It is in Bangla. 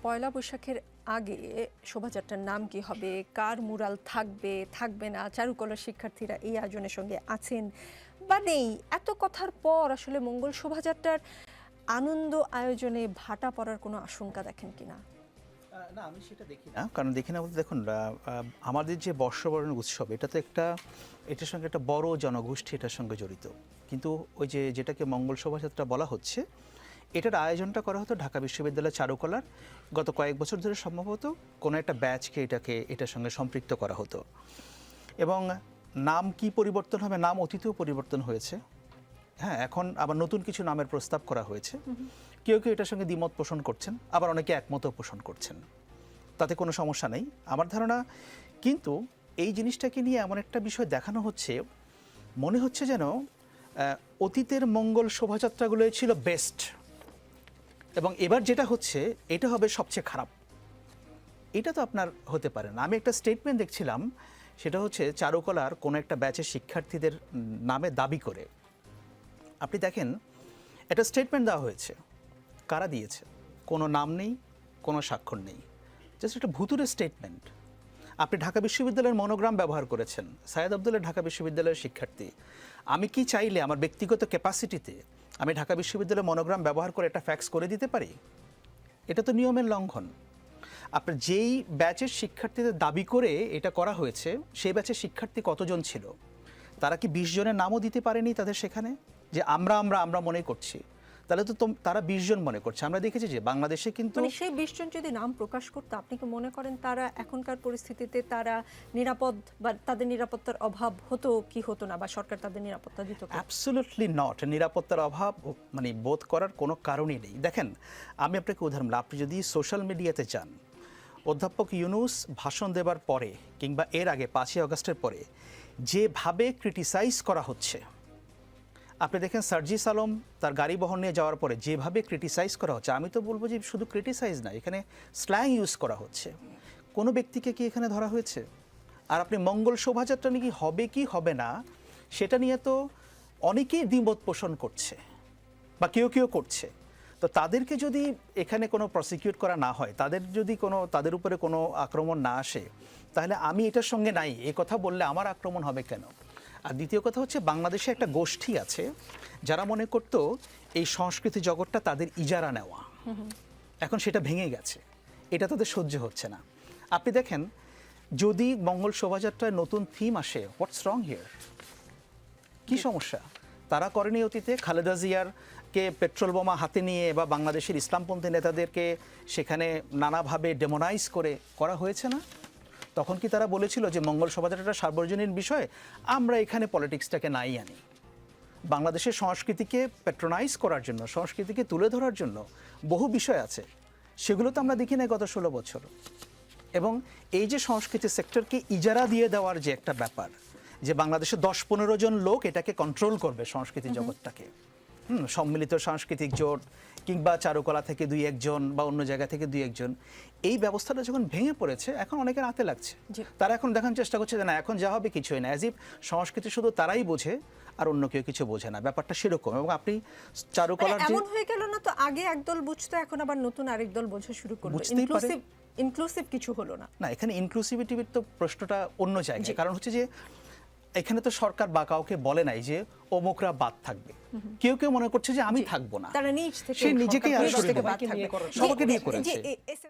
পয়লা বৈশাখের আগে শোভাযাত্রার নাম কি হবে, কার মুরাল থাকবে থাকবে না, চারুকলার শিক্ষার্থীরা এই আয়োজনের সঙ্গে আছেন বা নেই, এত কথার পর আসলে মঙ্গল শোভাযাত্রার আনন্দ আয়োজনে ভাটা পড়ার কোনো আশঙ্কা দেখেন কিনা? না, আমি সেটা দেখি না, কারণ দেখি না বলতে দেখুন, আমাদের যে বর্ষবরণ উৎসব এটা তো এটার সঙ্গে একটা বড় জনগোষ্ঠী এটার সঙ্গে জড়িত। কিন্তু ওই যেটাকে মঙ্গল শোভাযাত্রা বলা হচ্ছে, এটার আয়োজনটা করা হতো ঢাকা বিশ্ববিদ্যালয় চারুকলার। গত কয়েক বছর ধরে সম্ভবত কোনো একটা ব্যাচকে এটার সঙ্গে সম্পৃক্ত করা হতো। এবং নাম কি পরিবর্তন হবে, নাম অতীতেও পরিবর্তন হয়েছে। হ্যাঁ, এখন আবার নতুন কিছু নামের প্রস্তাব করা হয়েছে। কেউ কেউ এটার সঙ্গে দ্বিমত পোষণ করছেন, আবার অনেকে একমতও পোষণ করছেন। তাতে কোনো সমস্যা নেই আমার ধারণা। কিন্তু এই জিনিসটাকে নিয়ে এমন একটা বিষয় দেখানো হচ্ছে, মনে হচ্ছে যেন অতীতের মঙ্গল শোভাযাত্রাগুলোই ছিল বেস্ট, এবং এবার যেটা হচ্ছে এটা হবে সবচেয়ে খারাপ। এটা তো আপনার হতে পারে না। আমি একটা স্টেটমেন্ট দেখছিলাম, সেটা হচ্ছে চারুকলার কোনো একটা ব্যাচের শিক্ষার্থীদের নামে দাবি করে। আপনি দেখেন, একটা স্টেটমেন্ট দেওয়া হয়েছে, কারা দিয়েছে? কোনো নাম নেই, কোনো স্বাক্ষর নেই, জাস্ট একটা ভুতুরে স্টেটমেন্ট। আপনি ঢাকা বিশ্ববিদ্যালয়ের মনোগ্রাম ব্যবহার করেছেন, সায়েদ আবদুল্লাহ ঢাকা বিশ্ববিদ্যালয়ের শিক্ষার্থী। আমি কি চাইলে আমার ব্যক্তিগত ক্যাপাসিটিতে আমি ঢাকা বিশ্ববিদ্যালয়ের মনোগ্রাম ব্যবহার করে একটা ফ্যাক্স করে দিতে পারি? এটা তো নিয়মের লঙ্ঘন। আপনার যেই ব্যাচের শিক্ষার্থীদের দাবি করে এটা করা হয়েছে, সেই ব্যাচের শিক্ষার্থী কতজন ছিল? তারা কি 20 জনের নামও দিতে পারেনি তাদের সেখানে, যে আমরা আমরা আমরা মনে করছি? তাহলে তো তারা 20 জন মনে করছে। আমরা দেখেছি যে বাংলাদেশে কিন্তু সেই 20 জন যদি নাম প্রকাশ করতো, আপনি কি মনে করেন তারা এখনকার পরিস্থিতিতে তারা নিরাপদ, বা তাদের নিরাপত্তার অভাব হতো কি হতো না, বা সরকার তাদের নিরাপত্তা দিত? Absolutely not. নিরাপত্তার অভাব বোধ করার কোনো কারণই নেই। দেখেন, আমি আপনাকে উদাহরণ, আপনি যদি সোশ্যাল মিডিয়াতে যান, অধ্যাপক ইউনূস ভাষণ দেবার পরে কিংবা এর আগে 5ই আগস্টের পরে যেভাবে ক্রিটিসাইজ করা হচ্ছে, আপনি দেখেন সার্জিস আলম তার গাড়ি বহন নিয়ে যাওয়ার পরে যেভাবে ক্রিটিসাইজ করা হচ্ছে, আমি তো বলবো যে শুধু ক্রিটিসাইজ না, এখানে স্ল্যাং ইউজ করা হচ্ছে। কোনো ব্যক্তিকে কি এখানে ধরা হয়েছে? আর আপনি মঙ্গল শোভাযাত্রা নিয়ে কি হবে কি হবে না, সেটা নিয়ে তো অনেকেই দ্বিমত পোষণ করছে, বা কেউ কেউ করছে। তো তাদেরকে যদি এখানে কোনো প্রসিকিউট করা না হয়, তাদের উপরে কোনো আক্রমণ না আসে, তাহলে আমি এটার সঙ্গে নাই এ কথা বললে আমার আক্রমণ হবে কেন? আর দ্বিতীয় কথা হচ্ছে, বাংলাদেশে একটা গোষ্ঠী আছে যারা মনে করত এই সংস্কৃতি জগৎটা তাদের ইজারা নেওয়া, এখন সেটা ভেঙে গেছে, এটা তাদের সহ্য হচ্ছে না। আপনি দেখেন, যদি মঙ্গল শোভাযাত্রায় নতুন থিম আসে, হোয়াটস রং হিয়ার? কি সমস্যা? তারা করেনি অতীতে? খালেদা জিয়ারকে পেট্রোল বোমা হাতে নিয়ে বা বাংলাদেশের ইসলামপন্থী নেতাদেরকে সেখানে নানাভাবে ডেমোনাইজ করা হয়েছে না? তখন কি তারা বলেছিল যে মঙ্গল শোভাযাত্রাটা সার্বজনীন বিষয়, আমরা এখানে পলিটিক্সটাকে নাই আনি? বাংলাদেশের সংস্কৃতিকে প্যাট্রোনাইজ করার জন্য, সংস্কৃতিকে তুলে ধরার জন্য বহু বিষয় আছে, সেগুলো তো আমরা দেখি না গত 16 বছর। এবং এই যে সংস্কৃতি সেক্টরকে ইজারা দিয়ে দেওয়ার যে একটা ব্যাপার, যে বাংলাদেশে 10-15 জন লোক এটাকে কন্ট্রোল করবে সংস্কৃতি জগৎটাকে, সম্মিলিত সাংস্কৃতিক জোট কিংবা চারুকলা থেকে 2-1 জন বা অন্য জায়গা থেকে 2-1 জন, এই ব্যবস্থাটা যখন ভেঙে পড়েছে, এখন অনেকের হাতে লাগছে। তারা এখন দেখার চেষ্টা করছে যে না, এখন যা হবে কিছুই না, অ্যাজ ইফ সংস্কৃতি শুধু তারাই বোঝে আর অন্য কেউ কিছু বোঝে না, ব্যাপারটা সেরকম। এবং আপনি চারুকলার এমন হয়ে গেল না তো, আগে একদল বুঝতো, এখন আবার নতুন আরেক দল বোঝা শুরু করলো, ইনক্লুসিভ কিছু হলো না। না, এখানে ইনক্লুসিভিটির তো প্রশ্নটা অন্য জায়গায়। কারণ হচ্ছে যে এখানে তো সরকার বা কাউকে বলে নাই যে অমুকরা বাদ থাকবে। কেউ কেউ মনে করছে যে আমি থাকবো না, তারা নিজ থেকে সে নিজেকেই সবাইকে নিয়ে করেছে।